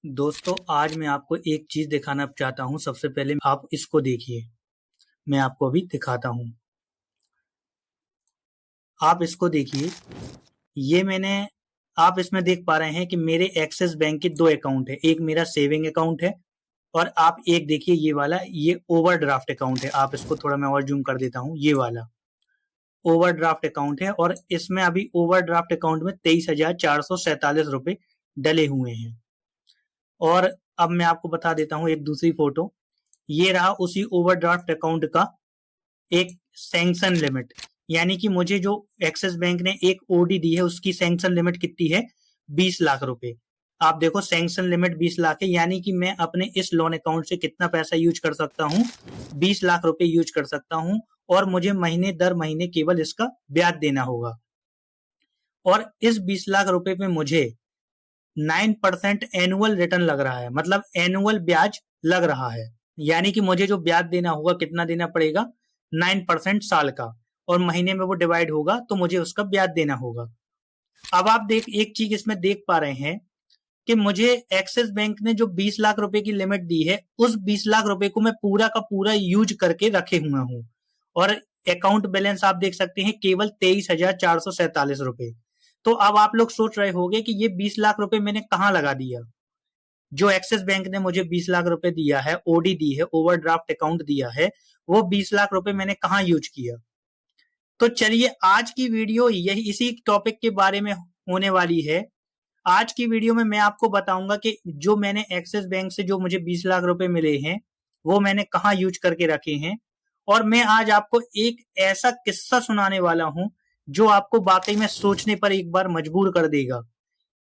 दोस्तों आज मैं आपको एक चीज दिखाना चाहता हूँ। सबसे पहले आप इसको देखिए। मैं आपको अभी दिखाता हूँ। आप इसको देखिए। ये मैंने आप इसमें देख पा रहे हैं कि मेरे एक्सिस बैंक के दो अकाउंट है। एक मेरा सेविंग अकाउंट है और आप एक देखिए ये वाला, ये ओवरड्राफ्ट अकाउंट है। आप इसको थोड़ा मैं और जूम कर देता हूँ। ये वाला ओवरड्राफ्ट अकाउंट है और इसमें अभी ओवरड्राफ्ट अकाउंट में 23,447 रुपए डले हुए हैं। और अब मैं आपको बता देता हूँ एक दूसरी फोटो। ये रहा उसी ओवरड्राफ्ट अकाउंट का एक सैंक्शन लिमिट, यानी कि मुझे जो एक्सिस बैंक ने एक ओडी दी है उसकी सैंक्शन लिमिट कितनी है, 20 लाख रुपए। आप देखो सैंक्शन लिमिट 20 लाख है, यानी कि मैं अपने इस लोन अकाउंट से कितना पैसा यूज कर सकता हूँ, 20 लाख रुपए यूज कर सकता हूँ। और मुझे महीने दर महीने केवल इसका ब्याज देना होगा। और इस 20 लाख रुपए पे मुझे 9% एनुअल रिटर्न लग रहा है, मतलब एनुअल ब्याज लग रहा है। यानी कि मुझे जो ब्याज देना होगा कितना देना पड़ेगा, 9% साल का, और महीने में वो डिवाइड होगा तो मुझे उसका ब्याज देना होगा। अब आप एक चीज इसमें देख पा रहे हैं कि मुझे एक्सिस बैंक ने जो 20 लाख रुपए की लिमिट दी है, उस 20 लाख रुपए को मैं पूरा का पूरा यूज करके रखे हुआ हूं। और अकाउंट बैलेंस आप देख सकते हैं केवल 23,447 रुपए। तो अब आप लोग सोच रहे होंगे कि ये 20 लाख रुपए मैंने कहां लगा दिया। जो एक्सिस बैंक ने मुझे 20 लाख रुपए दिया है, ओडी दी है, ओवरड्राफ्ट अकाउंट दिया है, वो 20 लाख रुपए मैंने कहां यूज किया। तो चलिए आज की वीडियो यही इसी टॉपिक के बारे में होने वाली है। आज की वीडियो में मैं आपको बताऊंगा कि जो मैंने एक्सिस बैंक से जो मुझे 20 लाख रुपए मिले हैं वो मैंने कहां यूज करके रखे हैं। और मैं आज आपको एक ऐसा किस्सा सुनाने वाला हूं जो आपको वाकई में सोचने पर एक बार मजबूर कर देगा।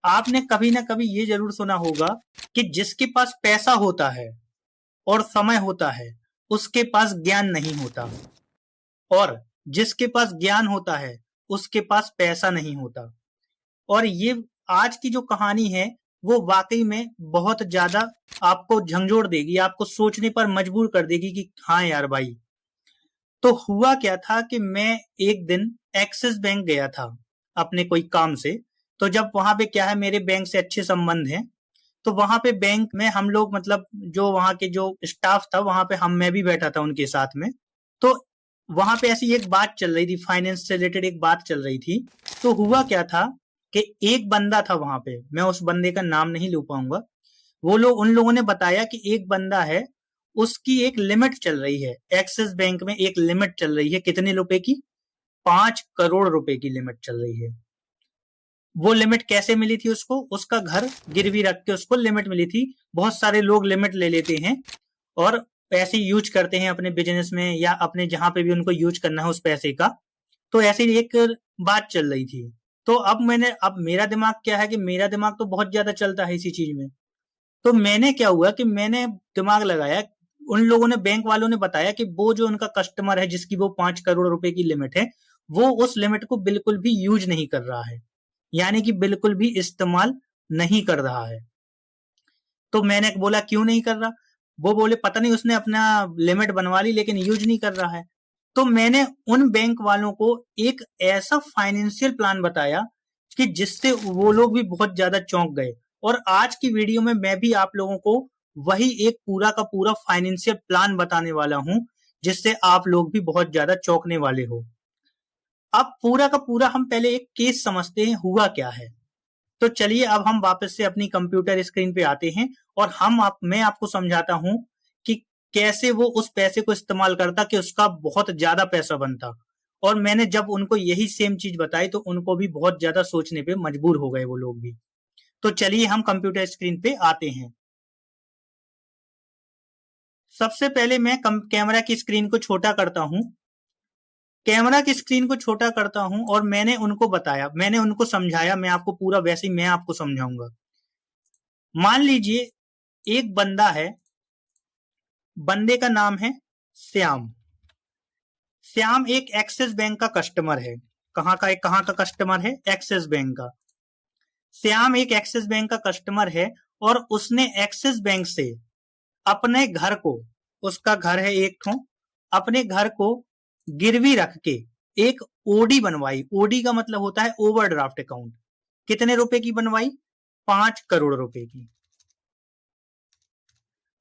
आपने कभी ना कभी ये जरूर सुना होगा कि जिसके पास पैसा होता है और समय होता है उसके पास ज्ञान नहीं होता, और जिसके पास ज्ञान होता है उसके पास पैसा नहीं होता। और ये आज की जो कहानी है वो वाकई में बहुत ज्यादा आपको झंझोड़ देगी, आपको सोचने पर मजबूर कर देगी कि हाँ यार भाई। तो हुआ क्या था कि मैं एक दिन एक्सिस बैंक गया था अपने कोई काम से। तो जब वहां पे क्या है, मेरे बैंक से अच्छे संबंध हैं, तो वहां पे बैंक में हम लोग, मतलब जो वहां के जो स्टाफ था वहां पे मैं भी बैठा था उनके साथ में। तो वहां पे ऐसी एक बात चल रही थी, फाइनेंस से रिलेटेड एक बात चल रही थी। तो हुआ क्या था कि एक बंदा था वहां पे, मैं उस बंदे का नाम नहीं ले पाऊंगा। उन लोगों ने बताया कि एक बंदा है, उसकी एक लिमिट चल रही है एक्सिस बैंक में। एक लिमिट चल रही है कितने रुपए की, 5 करोड़ रुपए की लिमिट चल रही है। वो लिमिट कैसे मिली थी उसको, उसका घर गिरवी रख के उसको लिमिट मिली थी। बहुत सारे लोग लिमिट ले लेते हैं और पैसे यूज करते हैं अपने बिजनेस में या अपने जहां पे भी उनको यूज करना है उस पैसे का। तो ऐसी एक बात चल रही थी। तो अब मेरा दिमाग क्या है कि मेरा दिमाग तो बहुत ज्यादा चलता है इसी चीज में। तो मैंने क्या हुआ कि मैंने दिमाग लगाया। उन लोगों ने, बैंक वालों ने बताया कि वो जो उनका कस्टमर है जिसकी वो 5 करोड़ रुपए की लिमिट है, वो उस लिमिट को बिल्कुल भी यूज नहीं कर रहा है, यानी कि बिल्कुल भी इस्तेमाल नहीं कर रहा है। तो मैंने बोला क्यों नहीं कर रहा। वो बोले पता नहीं, उसने अपना लिमिट बनवा ली लेकिन यूज नहीं कर रहा है। तो मैंने उन बैंक वालों को एक ऐसा फाइनेंशियल प्लान बताया कि जिससे वो लोग भी बहुत ज्यादा चौंक गए। और आज की वीडियो में मैं भी आप लोगों को वही एक पूरा का पूरा फाइनेंशियल प्लान बताने वाला हूं, जिससे आप लोग भी बहुत ज्यादा चौंकने वाले हो। अब पूरा का पूरा हम पहले एक केस समझते हैं हुआ क्या है। तो चलिए अब हम वापस से अपनी कंप्यूटर स्क्रीन पे आते हैं और मैं आपको समझाता हूं कि कैसे वो उस पैसे को इस्तेमाल करता कि उसका बहुत ज्यादा पैसा बनता। और मैंने जब उनको यही सेम चीज बताई तो उनको भी बहुत ज्यादा सोचने पे मजबूर हो गए वो लोग भी। तो चलिए हम कंप्यूटर स्क्रीन पे आते हैं। सबसे पहले मैं कैमरा की स्क्रीन को छोटा करता हूं। कैमरा की स्क्रीन को छोटा करता हूं और मैंने उनको बताया, मैंने उनको समझाया। मैं आपको पूरा वैसे ही मैं आपको समझाऊंगा। मान लीजिए एक बंदा है, बंदे का नाम है श्याम। श्याम एक एक्सिस बैंक का कस्टमर है। कहां का कस्टमर है, एक्सिस बैंक का। श्याम एक एक्सिस बैंक का कस्टमर है और उसने एक्सिस बैंक से अपने घर को, उसका घर है एक ठो, अपने घर को गिरवी रख के एक ओडी बनवाई। ओडी का मतलब होता है ओवरड्राफ्ट अकाउंट। कितने रुपए की बनवाई, 5 करोड़ रुपए की।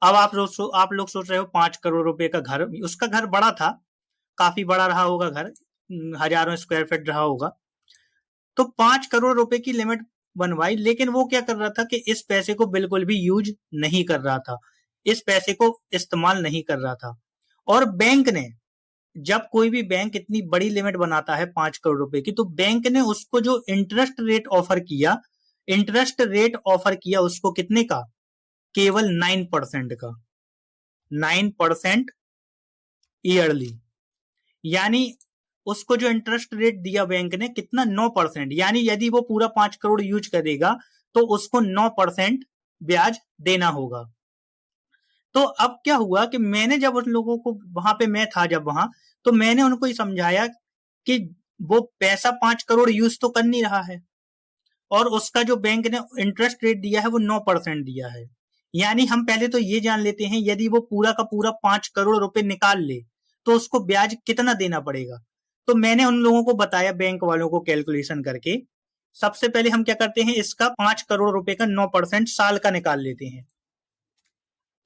अब आप लोग सोच रहे हो 5 करोड़ रुपए का घर, उसका घर बड़ा था, काफी बड़ा रहा होगा घर, हजारों स्क्वायर फीट रहा होगा। तो 5 करोड़ रुपए की लिमिट बनवाई, लेकिन वो क्या कर रहा था कि इस पैसे को बिल्कुल भी यूज नहीं कर रहा था, इस पैसे को इस्तेमाल नहीं कर रहा था। और बैंक ने, जब कोई भी बैंक इतनी बड़ी लिमिट बनाता है 5 करोड़ रुपए की, तो बैंक ने उसको जो इंटरेस्ट रेट ऑफर किया, इंटरेस्ट रेट ऑफर किया उसको कितने का, केवल 9% का, 9% ईयरली। यानी उसको जो इंटरेस्ट रेट दिया बैंक ने कितना, 9%। यानी यदि वो पूरा 5 करोड़ यूज करेगा तो उसको 9% ब्याज देना होगा। तो अब क्या हुआ कि मैंने जब उन लोगों को, वहां पे मैं था जब वहां, तो मैंने उनको ही समझाया कि वो पैसा 5 करोड़ यूज तो कर नहीं रहा है, और उसका जो बैंक ने इंटरेस्ट रेट दिया है वो 9% दिया है। यानी हम पहले तो ये जान लेते हैं, यदि वो पूरा का पूरा 5 करोड़ रुपए निकाल ले तो उसको ब्याज कितना देना पड़ेगा। तो मैंने उन लोगों को बताया, बैंक वालों को कैलकुलेशन करके, सबसे पहले हम क्या करते हैं, इसका 5 करोड़ रुपए का 9% साल का निकाल लेते हैं।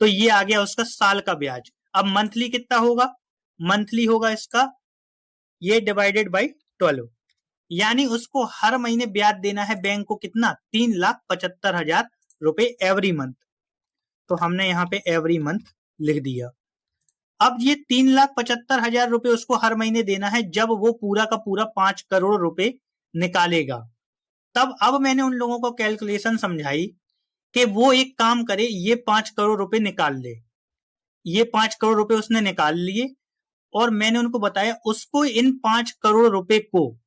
तो ये आ गया उसका साल का ब्याज। अब मंथली कितना होगा, मंथली होगा इसका ये डिवाइडेड बाई 12, यानी उसको हर महीने ब्याज देना है बैंक को कितना, 3,75,000 रुपए एवरी मंथ। तो हमने यहाँ पे एवरी मंथ लिख दिया। अब ये 3,75,000 रुपए उसको हर महीने देना है जब वो पूरा का पूरा 5 करोड़ रुपए निकालेगा। तब अब मैंने उन लोगों को कैलकुलेशन समझाई कि वो एक काम करे, ये 5 करोड़ रुपए निकाल ले। ये 5 करोड़ रुपए उसने निकाल लिए, और मैंने उनको बताया उसको इन 5 करोड़ रुपए को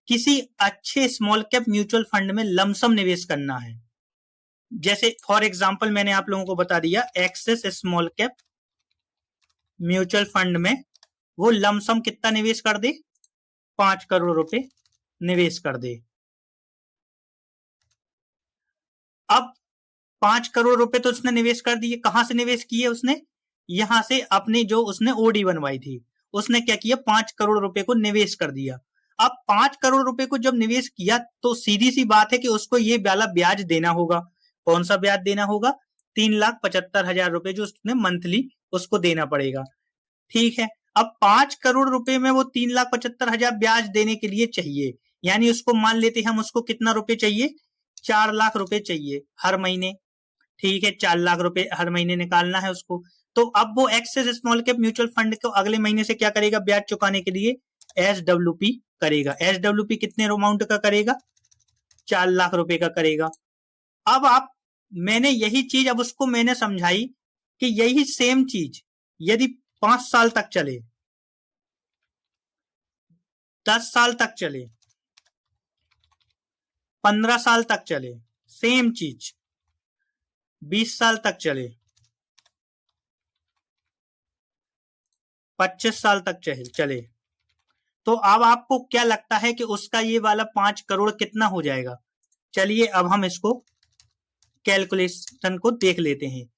किसी अच्छे स्मॉल कैप म्यूचुअल फंड में लमसम निवेश करना है। जैसे फॉर एग्जांपल मैंने आप लोगों को बता दिया, axis small cap mutual fund में वो लमसम कितना निवेश कर दे, 5 करोड़ रुपए निवेश कर दे। अब 5 करोड़ रुपए तो उसने निवेश कर दिए। कहां से निवेश किए उसने, यहां से अपनी जो उसने ओडी बनवाई थी, उसने क्या किया, 5 करोड़ रुपए को निवेश कर दिया। अब 5 करोड़ रुपए को जब निवेश किया तो सीधी सी बात है कि उसको ये वाला ब्याज देना होगा। कौन सा ब्याज देना होगा, 3,75,000 रुपए जो उसने मंथली उसको देना पड़ेगा। ठीक है, अब 5 करोड़ रुपए में वो 3,75,000 ब्याज देने के लिए चाहिए, यानी उसको मान लेते हैं हम, उसको कितना रुपए चाहिए, 4 लाख रुपए चाहिए हर महीने। ठीक है, 4 लाख रुपए हर महीने निकालना है उसको। तो अब वो axis small cap mutual fund को अगले महीने से क्या करेगा, ब्याज चुकाने के लिए SWP करेगा। SWP कितने अमाउंट का करेगा, 4 लाख रुपए का करेगा। अब आप, मैंने यही चीज अब उसको मैंने समझाई कि यही सेम चीज यदि 5 साल तक चले, 10 साल तक चले, 15 साल तक चले, सेम चीज 20 साल तक चले, 25 साल तक चले, तो अब आपको क्या लगता है कि उसका ये वाला 5 करोड़ कितना हो जाएगा। चलिए अब हम इसको कैलकुलेशन को देख लेते हैं।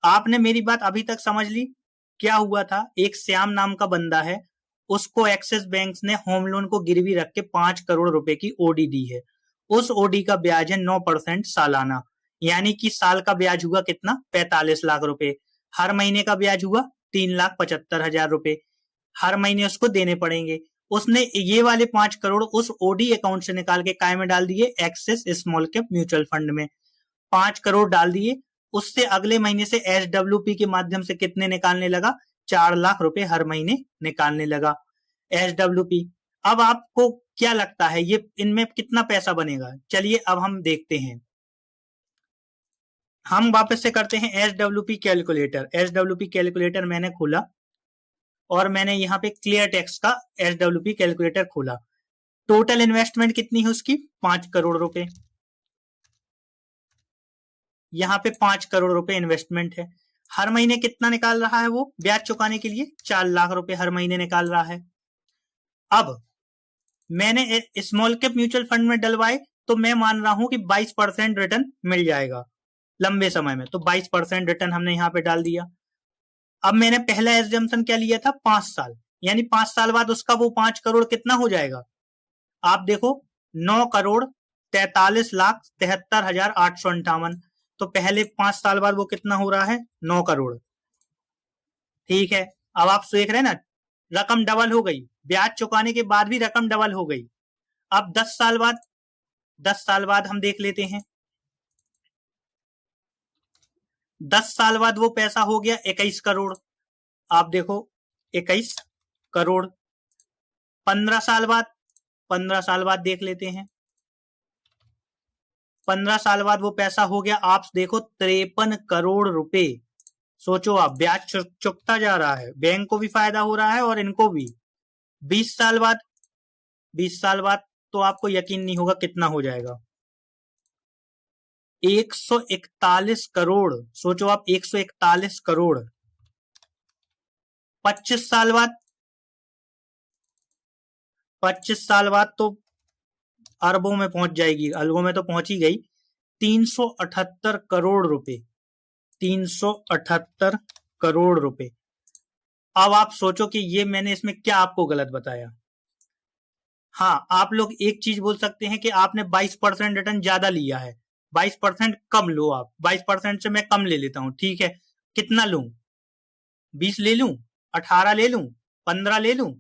आपने मेरी बात अभी तक समझ ली। क्या हुआ था, एक श्याम नाम का बंदा है, उसको एक्सिस बैंक ने होम लोन को गिरवी रख के 5 करोड़ रुपए की ओडी दी है। उस ओडी का ब्याज है 9% सालाना, यानी कि साल का ब्याज हुआ कितना, 45 लाख रुपए। हर महीने का ब्याज हुआ 3,75,000 रुपए, हर महीने उसको देने पड़ेंगे। उसने ये वाले 5 करोड़ उस ओडी अकाउंट से निकाल के काय में डाल दिए, axis small cap mutual fund में 5 करोड़ डाल दिए। उससे अगले महीने से SWP के माध्यम से कितने निकालने लगा, 4 लाख रुपए हर महीने निकालने लगा SWP। अब आपको क्या लगता है ये इनमें कितना पैसा बनेगा, चलिए अब हम देखते हैं। हम वापस से करते हैं SWP कैलकुलेटर। SWP कैलकुलेटर मैंने खोला और मैंने यहाँ पे क्लियर टेक्स का SWP कैलकुलेटर खोला। टोटल इन्वेस्टमेंट कितनी है उसकी, 5 करोड़ रुपए। यहाँ पे 5 करोड़ रुपए इन्वेस्टमेंट है। हर महीने कितना निकाल रहा है वो ब्याज चुकाने के लिए, 4 लाख रुपए हर महीने निकाल रहा है। अब मैंने स्मॉल कैप म्यूचुअल फंड में डलवाए तो मैं मान रहा हूं कि 22% रिटर्न मिल जाएगा लंबे समय में, तो 22% रिटर्न हमने यहाँ पे डाल दिया। अब मैंने पहला एग्जाम्पशन क्या लिया था, 5 साल, यानी 5 साल बाद उसका वो 5 करोड़ कितना हो जाएगा, आप देखो 9 करोड़ 43,73,858। तो पहले 5 साल बाद वो कितना हो रहा है, 9 करोड़। ठीक है, अब आप देख रहे हैं ना, रकम डबल हो गई, ब्याज चुकाने के बाद भी रकम डबल हो गई। अब 10 साल बाद, 10 साल बाद हम देख लेते हैं। 10 साल बाद वो पैसा हो गया 21 करोड़। आप देखो 21 करोड़। 15 साल बाद, 15 साल बाद देख लेते हैं। 15 साल बाद वो पैसा हो गया, आप देखो 53 करोड़ रुपए। सोचो आप, ब्याज चुकता जा रहा है, बैंक को भी फायदा हो रहा है और इनको भी। 20 साल बाद, 20 साल बाद तो आपको यकीन नहीं होगा कितना हो जाएगा, 141 करोड़। सोचो आप, 141 करोड़। 25 साल बाद, 25 साल बाद तो अरबों में पहुंच जाएगी, अरबों में तो पहुंच ही गई, 378 करोड़ रुपए। 378 करोड़ रुपए। अब आप सोचो कि ये मैंने इसमें क्या आपको गलत बताया। हाँ, आप लोग एक चीज बोल सकते हैं कि आपने 22% रिटर्न ज्यादा लिया है, 22% कम लो आप, 22% से मैं कम ले लेता हूं, ठीक है, कितना लूं, 20 ले लूं, 18 ले लूं, 15 ले लूं,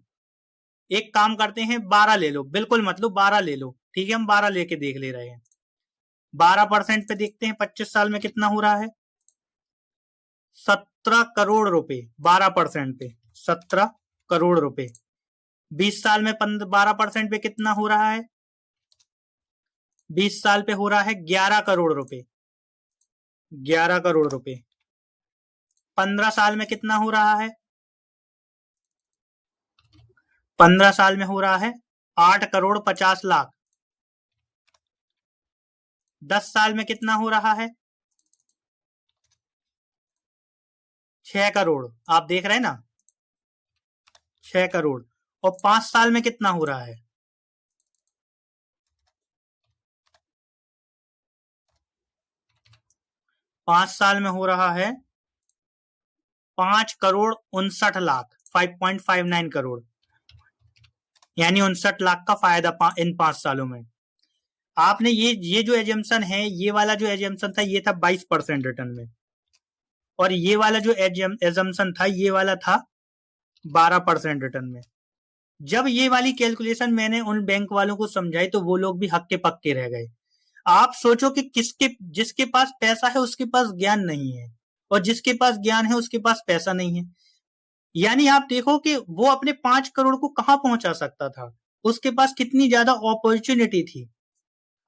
एक काम करते हैं 12 ले लो, बिल्कुल मत लो, 12 ले लो, ठीक है, हम 12 लेके देख ले रहे हैं। 12% पे देखते हैं 25 साल में कितना हो रहा है, 17 करोड़ रुपए। 12% पे 17 करोड़ रुपए। 20 साल में 12% पे कितना हो रहा है, 20 साल पे हो रहा है 11 करोड़ रुपए। 11 करोड़ रुपए। 15 साल में कितना हो रहा है, 15 साल में हो रहा है 8 करोड़ 50 लाख। 10 साल में कितना हो रहा है, 6 करोड़। आप देख रहे हैं ना, 6 करोड़। और 5 साल में कितना हो रहा है, 5 साल में हो रहा है 5 करोड़ 59 लाख, 5.59 करोड़, यानी 59 लाख का फायदा इन 5 सालों में। आपने ये जो एजम्पशन है, ये वाला जो एजम्पशन था ये था 22% रिटर्न में, और ये वाला जो एजम्पशन था ये वाला था 12% रिटर्न में। जब ये वाली कैलकुलेशन मैंने उन बैंक वालों को समझाई तो वो लोग भी हक्के पक्के रह गए। आप सोचो कि जिसके पास पैसा है उसके पास ज्ञान नहीं है, और जिसके पास ज्ञान है उसके पास पैसा नहीं है। यानी आप देखो कि वो अपने 5 करोड़ को कहां पहुंचा सकता था, उसके पास कितनी ज्यादा अपॉर्चुनिटी थी।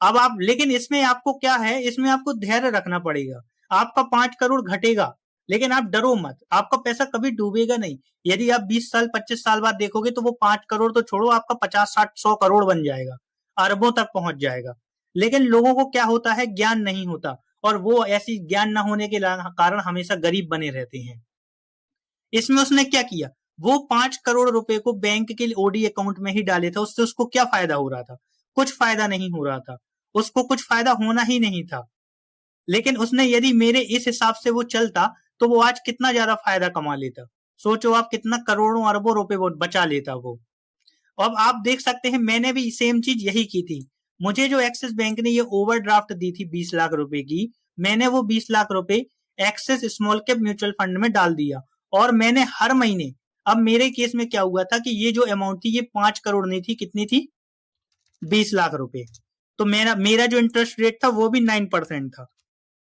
अब आप, लेकिन इसमें आपको क्या है, इसमें आपको धैर्य रखना पड़ेगा। आपका 5 करोड़ घटेगा, लेकिन आप डरो मत, आपका पैसा कभी डूबेगा नहीं। यदि आप 20 साल 25 साल बाद देखोगे तो वो 5 करोड़ तो छोड़ो, आपका 50 60 100 करोड़ बन जाएगा, अरबों तक पहुंच जाएगा। लेकिन लोगों को क्या होता है, ज्ञान नहीं होता, और वो ऐसी ज्ञान न होने के कारण हमेशा गरीब बने रहते हैं। इसमें उसने क्या किया, वो 5 करोड़ रुपए को बैंक के ओडी अकाउंट में ही डाले था, उससे उसको क्या फायदा हो रहा था, कुछ फायदा नहीं हो रहा था, उसको कुछ फायदा होना ही नहीं था। लेकिन उसने, यदि मेरे इस हिसाब से वो चलता तो वो आज कितना ज्यादा फायदा कमा लेता। सोचो आप, कितना करोड़ों अरबों रुपए वो बचा लेता वो। अब आप देख सकते हैं, मैंने भी सेम चीज यही की थी। मुझे जो एक्सिस बैंक ने ये ओवरड्राफ्ट दी थी 20 लाख रुपए की, मैंने वो 20 लाख रुपए axis small cap mutual fund में डाल दिया, और मैंने हर महीने, अब मेरे केस में क्या हुआ था कि ये जो अमाउंट थी ये 5 करोड़ नहीं थी, कितनी थी, 20 लाख रुपए। तो मेरा मेरा जो इंटरेस्ट रेट था वो भी 9% था।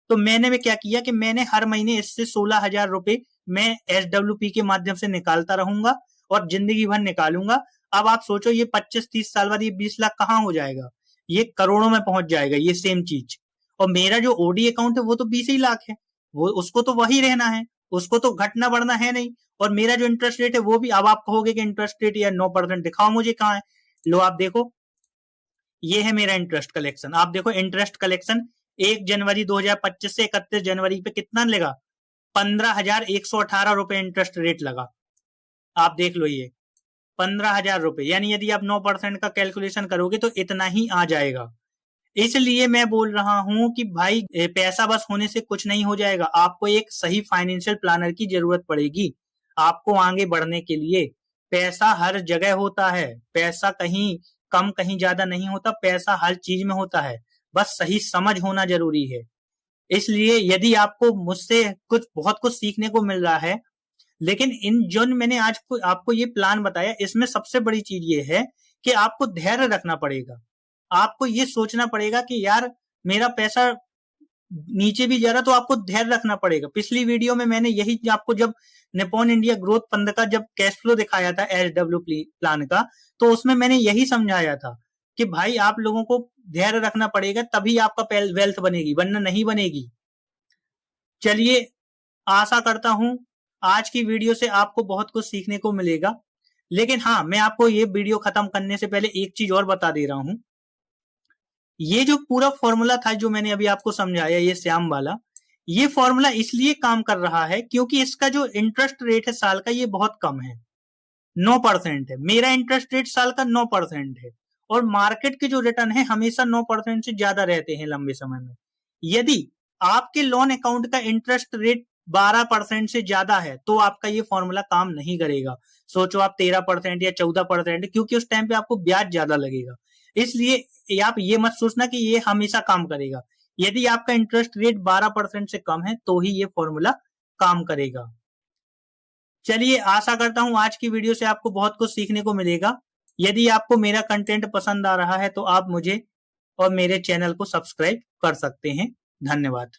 तो मैंने भी क्या किया कि मैंने हर महीने इससे 16,000 रुपए मैं SWP के माध्यम से निकालता रहूंगा, और जिंदगी भर निकालूंगा। अब आप सोचो, ये 25-30 साल बाद ये 20 लाख कहां हो जाएगा, ये करोड़ों में पहुंच जाएगा, ये सेम चीज। और मेरा जो ओडी अकाउंट है वो तो 20 ही लाख है, वो उसको तो वही रहना है, उसको तो घटना बढ़ना है नहीं। और मेरा जो इंटरेस्ट रेट है वो भी, अब आप कहोगे कि इंटरेस्ट रेट या 9% दिखाओ मुझे कहाँ है, लो आप देखो, ये है मेरा इंटरेस्ट कलेक्शन। आप देखो इंटरेस्ट कलेक्शन 1 जनवरी 2025 से 31 जनवरी पे कितना लगा, 15,118 रुपए इंटरेस्ट रेट लगा। आप देख लो, ये 15,000 रुपए, यानी यदि आप 9% का कैलकुलेशन करोगे तो इतना ही आ जाएगा। इसलिए मैं बोल रहा हूं कि भाई, पैसा बस होने से कुछ नहीं हो जाएगा, आपको एक सही फाइनेंशियल प्लानर की जरूरत पड़ेगी। आपको आगे बढ़ने के लिए पैसा हर जगह होता है, पैसा कहीं कम कहीं ज्यादा नहीं होता, पैसा हर चीज में होता है, बस सही समझ होना जरूरी है। इसलिए यदि आपको मुझसे बहुत कुछ सीखने को मिल रहा है, लेकिन इन जो मैंने आज आपको ये प्लान बताया, इसमें सबसे बड़ी चीज ये है कि आपको धैर्य रखना पड़ेगा। आपको ये सोचना पड़ेगा कि यार मेरा पैसा नीचे भी जा रहा, तो आपको धैर्य रखना पड़ेगा। पिछली वीडियो में मैंने यही आपको, जब निप्पॉन इंडिया ग्रोथ फंड का जब कैश फ्लो दिखाया था SW प्लान का, तो उसमें मैंने यही समझाया था कि भाई आप लोगों को धैर्य रखना पड़ेगा, तभी आपका वेल्थ बनेगी, वरना नहीं बनेगी। चलिए, आशा करता हूं आज की वीडियो से आपको बहुत कुछ सीखने को मिलेगा। लेकिन हाँ, मैं आपको ये वीडियो खत्म करने से पहले एक चीज और बता दे रहा हूं। ये जो पूरा फॉर्मूला था जो मैंने अभी आपको समझाया, ये श्याम वाला, ये फॉर्मूला इसलिए काम कर रहा है क्योंकि इसका जो इंटरेस्ट रेट है साल का, ये बहुत कम है, 9% है। मेरा इंटरेस्ट रेट साल का 9% है, और मार्केट के जो रिटर्न है हमेशा 9% से ज्यादा रहते हैं लंबे समय में। यदि आपके लोन अकाउंट का इंटरेस्ट रेट 12% से ज्यादा है, तो आपका ये फॉर्मूला काम नहीं करेगा। सोचो आप 13% या 14%, क्योंकि उस टाइम पे आपको ब्याज ज्यादा लगेगा। इसलिए आप ये मत सोचना कि ये हमेशा काम करेगा। यदि आपका इंटरेस्ट रेट 12% से कम है, तो ही ये फॉर्मूला काम करेगा। चलिए, आशा करता हूं आज की वीडियो से आपको बहुत कुछ सीखने को मिलेगा। यदि आपको मेरा कंटेंट पसंद आ रहा है, तो आप मुझे और मेरे चैनल को सब्सक्राइब कर सकते हैं। धन्यवाद।